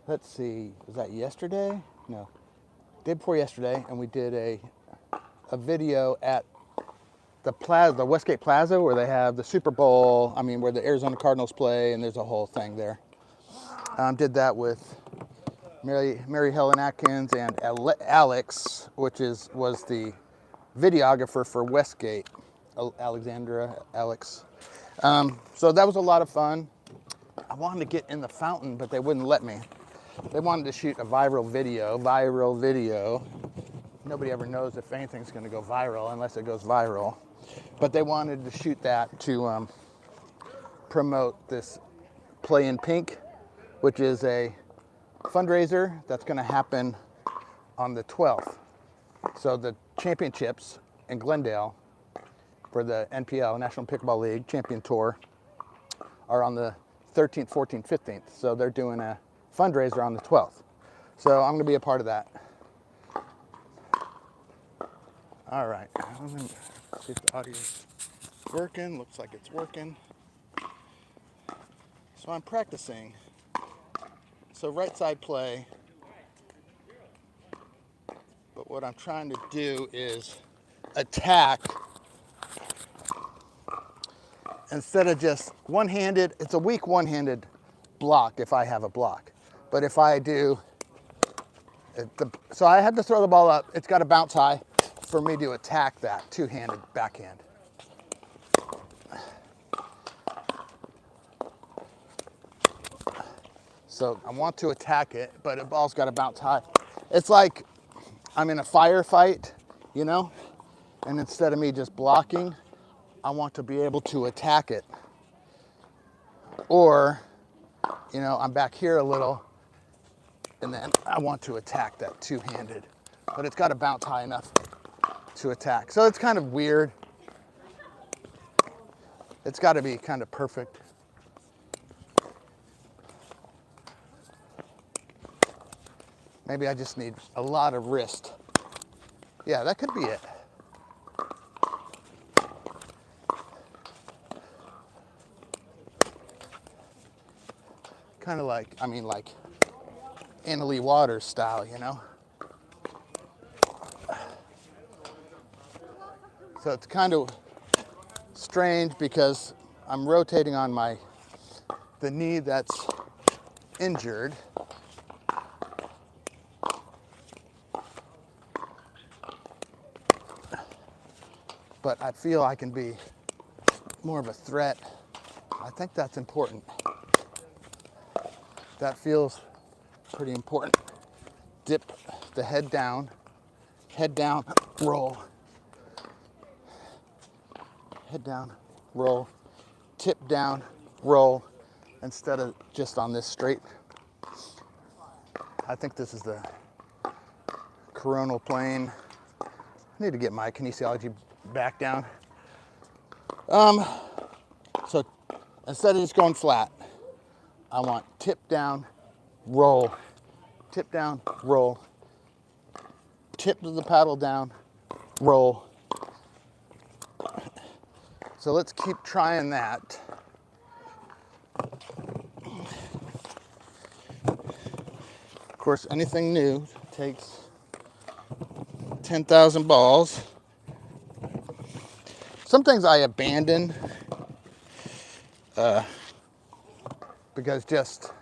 let's see, was that yesterday? No, day before yesterday, and we did a video at the plaza, the Westgate Plaza, where they have the Super Bowl. I mean, where the Arizona Cardinals play, and there's a whole thing there. Did that with Mary Helen Atkins and Alex, which was the videographer for Westgate, Alexandra, Alex. So that was a lot of fun. I wanted to get in the fountain, but they wouldn't let me. They wanted to shoot a viral video. Nobody ever knows if anything's going to go viral unless it goes viral. But they wanted to shoot that to promote this Play in Pink, which is a fundraiser that's going to happen on the 12th. So the championships in Glendale for the NPL, National Pickleball League Champion Tour, are on the 13th, 14th, 15th. So they're doing a fundraiser on the 12th. So I'm going to be a part of that. All right, I'm going to see if the audio's working. Looks like it's working. So I'm practicing. So right side play. But what I'm trying to do is attack instead of just one-handed. It's a weak one-handed block if I have a block. But if I do, so I had to throw the ball up. It's got to bounce high for me to attack that two-handed backhand. So I want to attack it, but the ball's got to bounce high. It's like I'm in a firefight, you know, and instead of me just blocking, I want to be able to attack it. Or, you know, I'm back here a little, and then I want to attack that two-handed, but it's got to bounce high enough to attack. So it's kind of weird. It's got to be kind of perfect. Maybe I just need a lot of wrist. Yeah, that could be it. Kind of like, I mean, like Anna Lee Waters style, you know? So it's kind of strange because I'm rotating on the knee that's injured. But I feel I can be more of a threat. I think that's important. That feels pretty important. Dip the head down, roll. Head down, roll, tip down, roll, instead of just on this straight. I think this is the coronal plane. I need to get my kinesiology back down. So instead of just going flat, I want tip down, roll, tip down, roll, tip to the paddle down, roll. So let's keep trying that. Of course, anything new takes 10,000 balls. Some things I abandon because just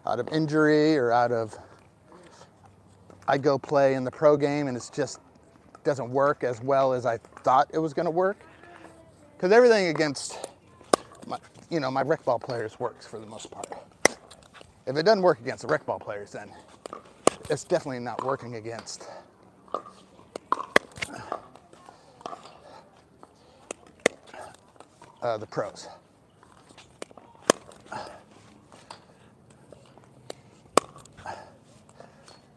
out of injury or I go play in the pro game and it's just doesn't work as well as I thought it was going to work. Because everything against my rec ball players works for the most part. If it doesn't work against the rec ball players, then it's definitely not working against the pros.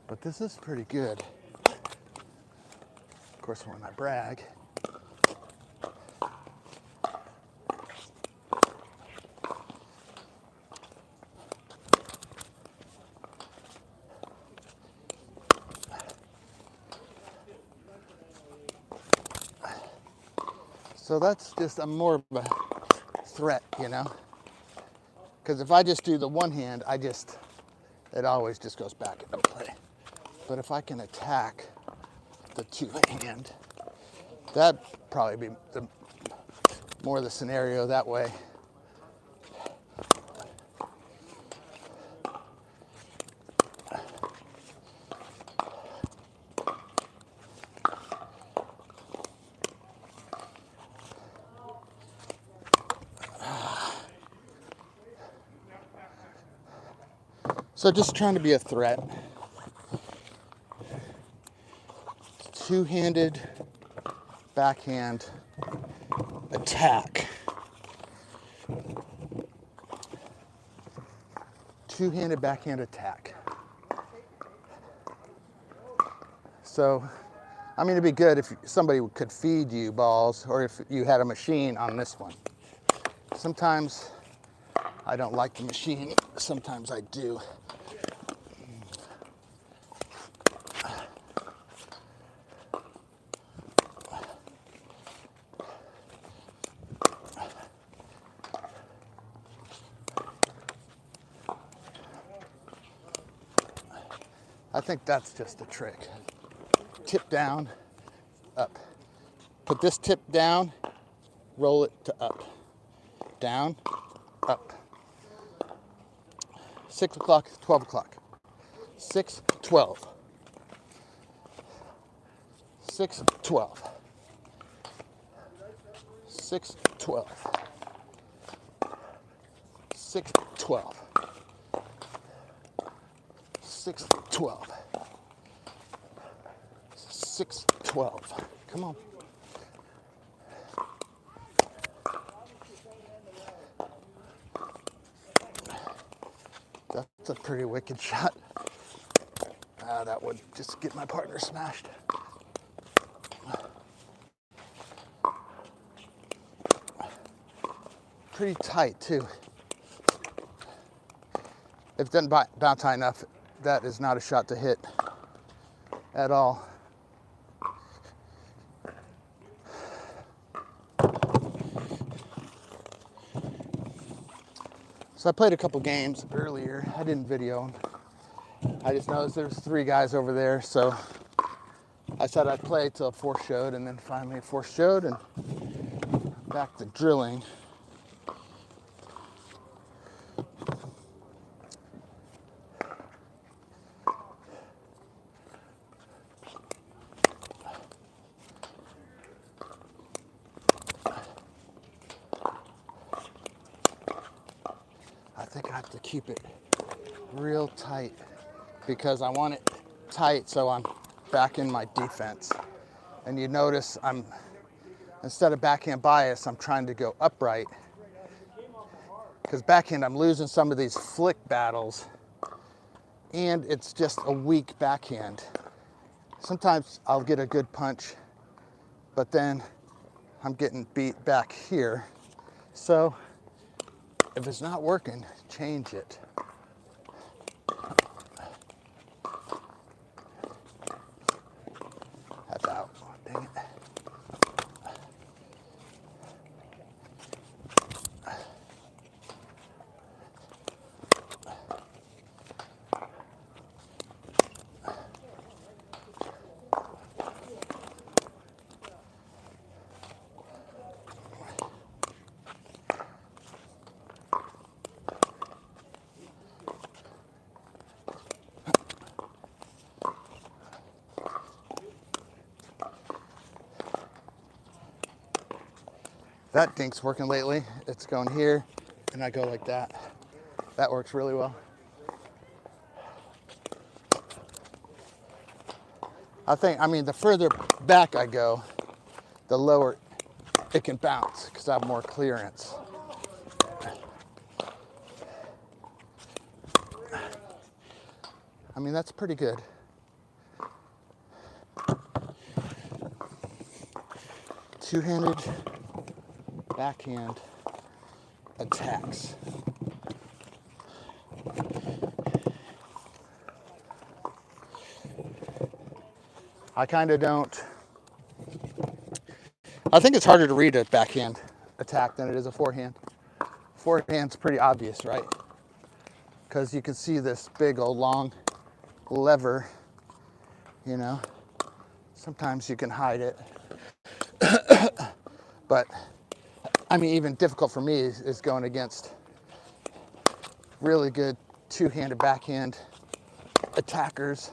But this is pretty good. Of course, when I brag. So that's just more of a threat, you know? Because if I just do the one hand, it always just goes back into play. But if I can attack the two-hand, that'd probably be more the scenario that way. So just trying to be a threat. Two-handed backhand attack. Two-handed backhand attack. So, I mean, it'd be good if somebody could feed you balls, or if you had a machine on this one. Sometimes I don't like the machine, sometimes I do. I think that's just a trick. Tip down, up. Put this tip down, roll it to up. Down, up. 6 o'clock, 12 o'clock. 6, 12. 6, 12. 6, 12. 6, 12. 6, 12. 6, 12. Come on. That's a pretty wicked shot. That would just get my partner smashed. Pretty tight too. If it doesn't bounce high enough, that is not a shot to hit at all. So I played a couple games earlier. I didn't video them. I just noticed there's 3 guys over there, so I said I'd play till 4 showed, and then finally 4 showed, and back to drilling. I think I have to keep it real tight because I want it tight so I'm back in my defense. And you notice instead of backhand bias, I'm trying to go upright, because backhand I'm losing some of these flick battles, and it's just a weak backhand. Sometimes I'll get a good punch, but then I'm getting beat back here. So if it's not working, change it. That's out. Dang it. That dink's working lately. It's going here, and I go like that. That works really well. I mean, the further back I go, the lower it can bounce, because I have more clearance. I mean, that's pretty good. Two-handed backhand attacks. I kind of don't. I think it's harder to read a backhand attack than it is a forehand. Forehand's pretty obvious, right? because you can see this big old long lever, you know. Sometimes you can hide it. But I mean, even difficult for me is going against really good two-handed backhand attackers.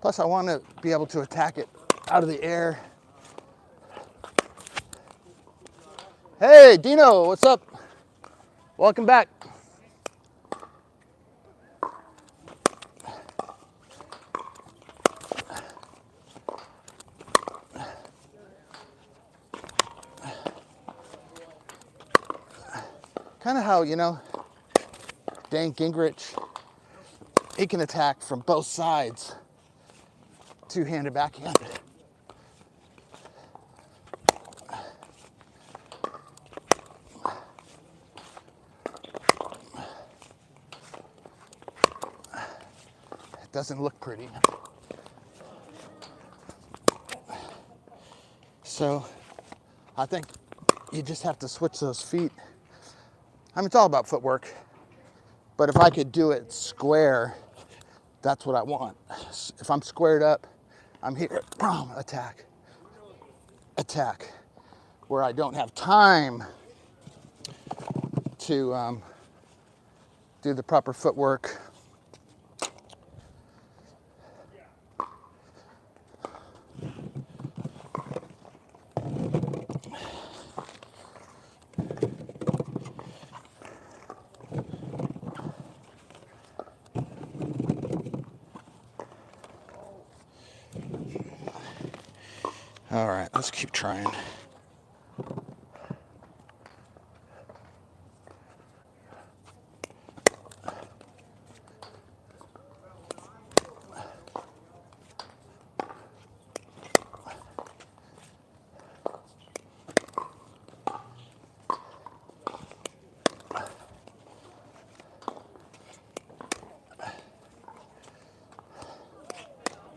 Plus I want to be able to attack it out of the air. Hey, Dino, what's up? Welcome back. Kind of how, you know, Dan Gingrich, he can attack from both sides, two-handed backhand. It doesn't look pretty. So I think you just have to switch those feet. I mean, it's all about footwork, but if I could do it square, that's what I want. If I'm squared up, I'm here, boom, attack, attack, where I don't have time to do the proper footwork. All right, let's keep trying.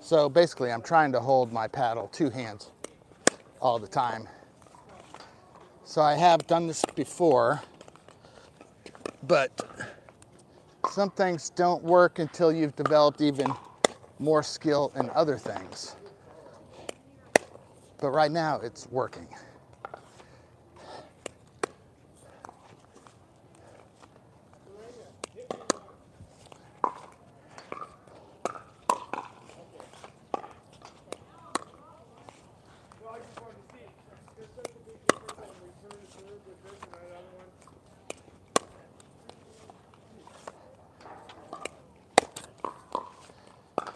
So basically, I'm trying to hold my paddle two hands all the time. So I have done this before, but some things don't work until you've developed even more skill in other things. But right now, it's working.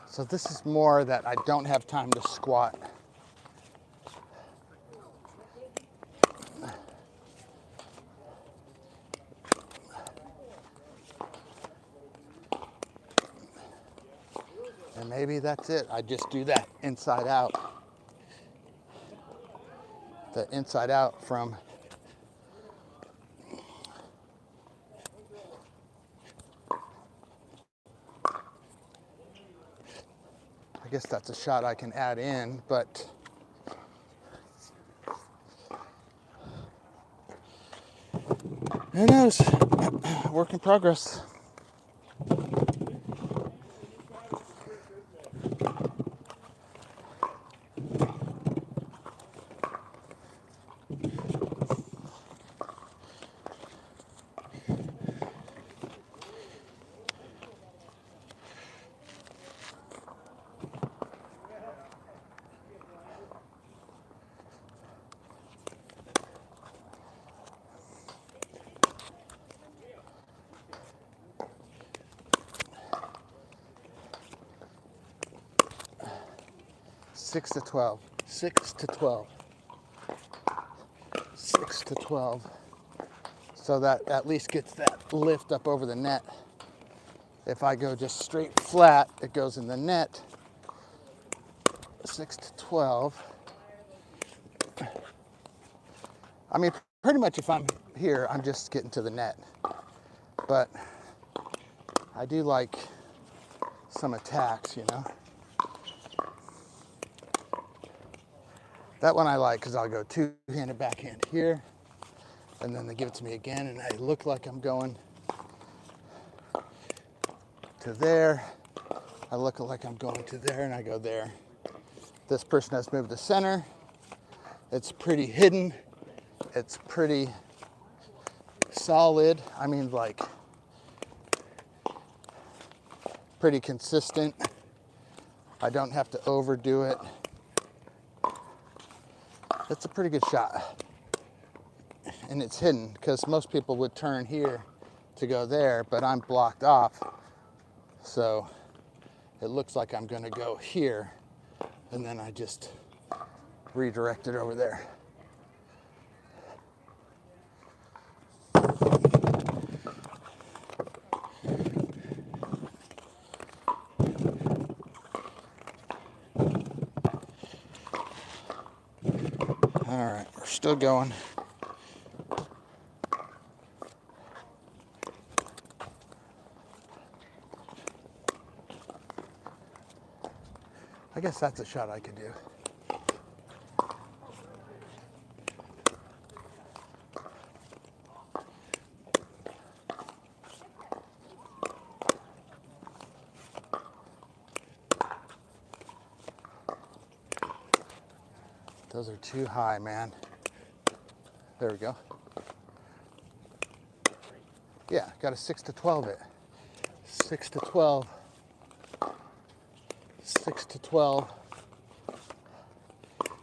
So this is more that I don't have time to squat. And maybe that's it. I just do that inside out. The inside out from I guess that's a shot I can add in, but who knows? Work in progress. Six to 12. 6 to 12. 6 to 12. So that at least gets that lift up over the net. If I go just straight flat, it goes in the net. 6 to 12. I mean, pretty much if I'm here, I'm just getting to the net. But I do like some attacks, you know. That one I like because I'll go two-handed backhand here, and then they give it to me again, and I look like I'm going to there. I look like I'm going to there, and I go there. This person has moved the center. It's pretty hidden. It's pretty solid. I mean, like, pretty consistent. I don't have to overdo it. It's a pretty good shot. And it's hidden because most people would turn here to go there, but I'm blocked off. So it looks like I'm gonna go here, and then I just redirect it over there. All right, we're still going. I guess that's a shot I could do. Those are too high, man. There we go. Yeah, got a 6 to 12 it. 6 to 12. 6 to 12.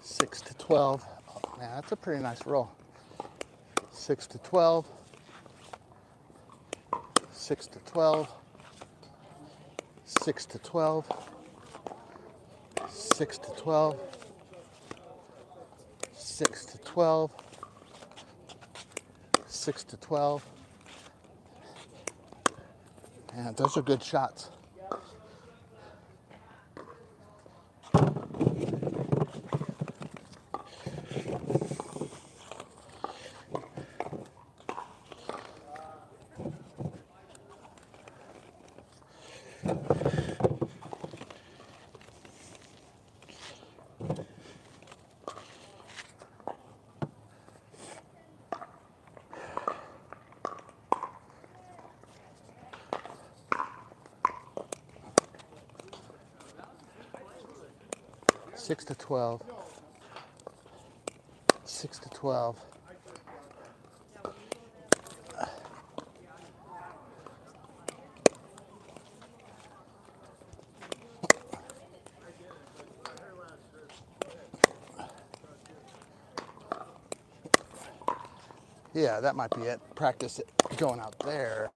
6 to 12. Oh, man, that's a pretty nice roll. 6 to 12. 6 to 12. 6 to 12. 6 to 12. 6 to 12. 6 to 12. And those are good shots. Six to 12. 6 to 12. Yeah, that might be it. Practice it going out there.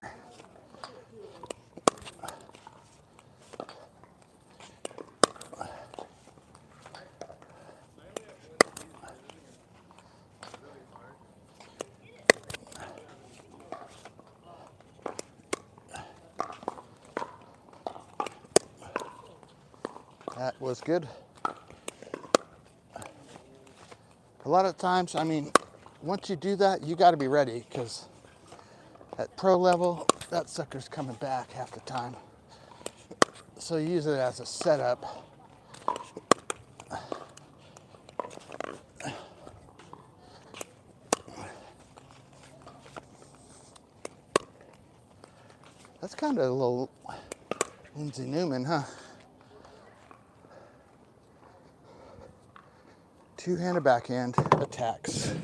That was good. A lot of times, I mean, once you do that, you got to be ready, because at pro level, that sucker's coming back half the time. So you use it as a setup. That's kind of a little Lindsay Newman, huh? Two-handed backhand attacks.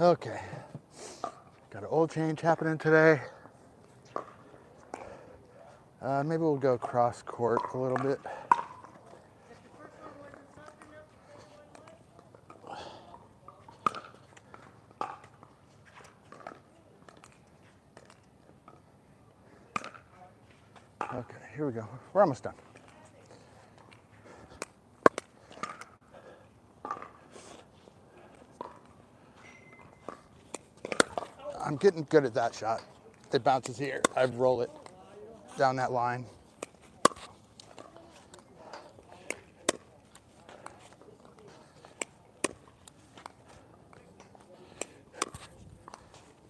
Okay, got an oil change happening today. Maybe we'll go cross court a little bit. Okay, here we go. We're almost done. I'm getting good at that shot. It bounces here. I roll it down that line.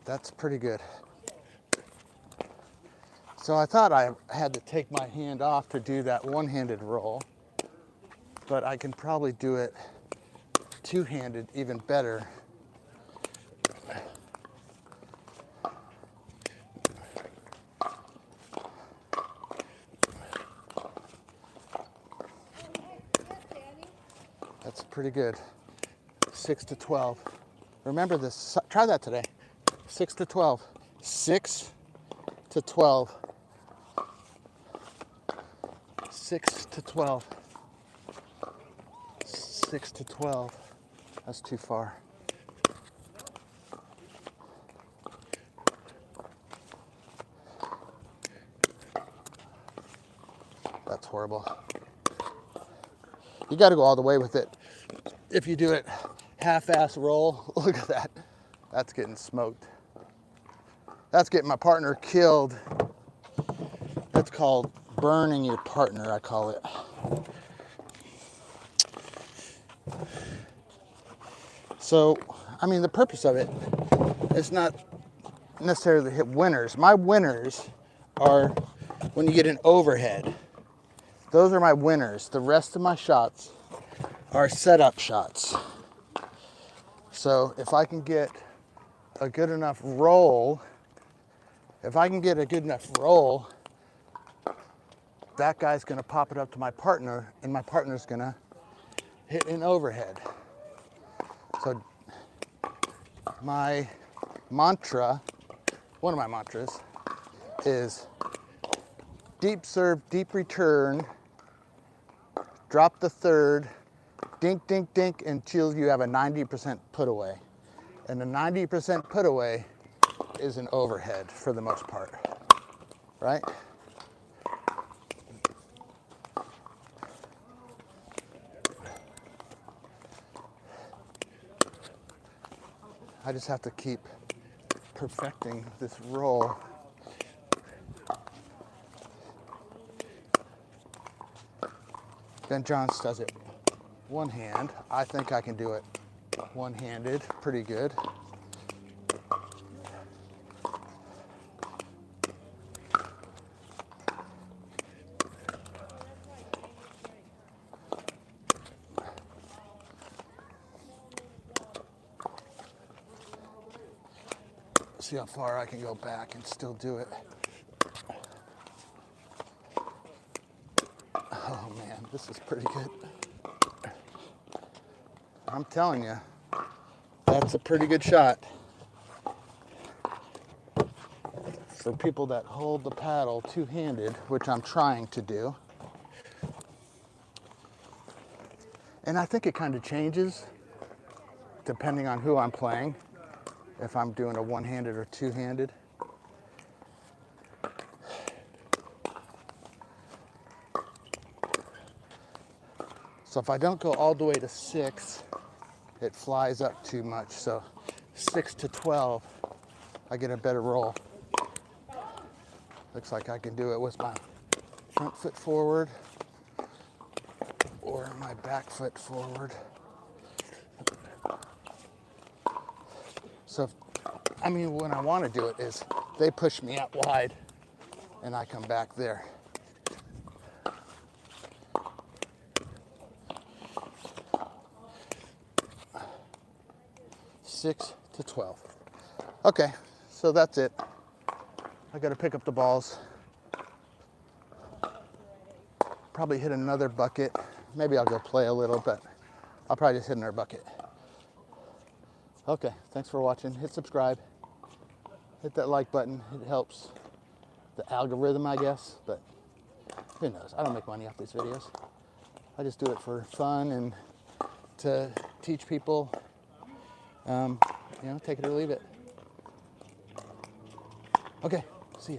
That's pretty good. So I thought I had to take my hand off to do that one-handed roll, but I can probably do it two-handed even better. That's pretty good. 6 to 12. Remember this, try that today. 6 to 12. 6 to 12. 6 to 12. 6 to 12. That's too far. That's horrible. You got to go all the way with it. If you do it half-ass roll, look at that. That's getting smoked. That's getting my partner killed. That's called burning your partner, I call it. So, I mean, the purpose of it is not necessarily to hit winners. My winners are when you get an overhead. Those are my winners. The rest of my shots are setup shots. So if I can get a good enough roll, that guy's gonna pop it up to my partner, and my partner's gonna hit an overhead. So my mantra, one of my mantras, is deep serve, deep return, drop the third, dink, dink, dink, until you have a 90% put away. And the 90% put away is an overhead for the most part, right? I just have to keep perfecting this roll. Ben Johns does it one hand. I think I can do it one-handed pretty good. See how far I can go back and still do it. Oh man, this is pretty good. I'm telling you, that's a pretty good shot. For people that hold the paddle two-handed, which I'm trying to do. And I think it kind of changes depending on who I'm playing, if I'm doing a one-handed or two-handed. So if I don't go all the way to 6, it flies up too much. So 6 to 12, I get a better roll. Looks like I can do it with my front foot forward or my back foot forward. So, I mean, when I want to do it is they push me out wide and I come back there. Six to 12. Okay, so that's it. I gotta pick up the balls. Probably hit another bucket. Maybe I'll go play a little, but I'll probably just hit another bucket. Okay, thanks for watching. Hit subscribe. Hit that like button. It helps the algorithm, I guess, but who knows? I don't make money off these videos. I just do it for fun and to teach people. You know, take it or leave it. Okay, see ya.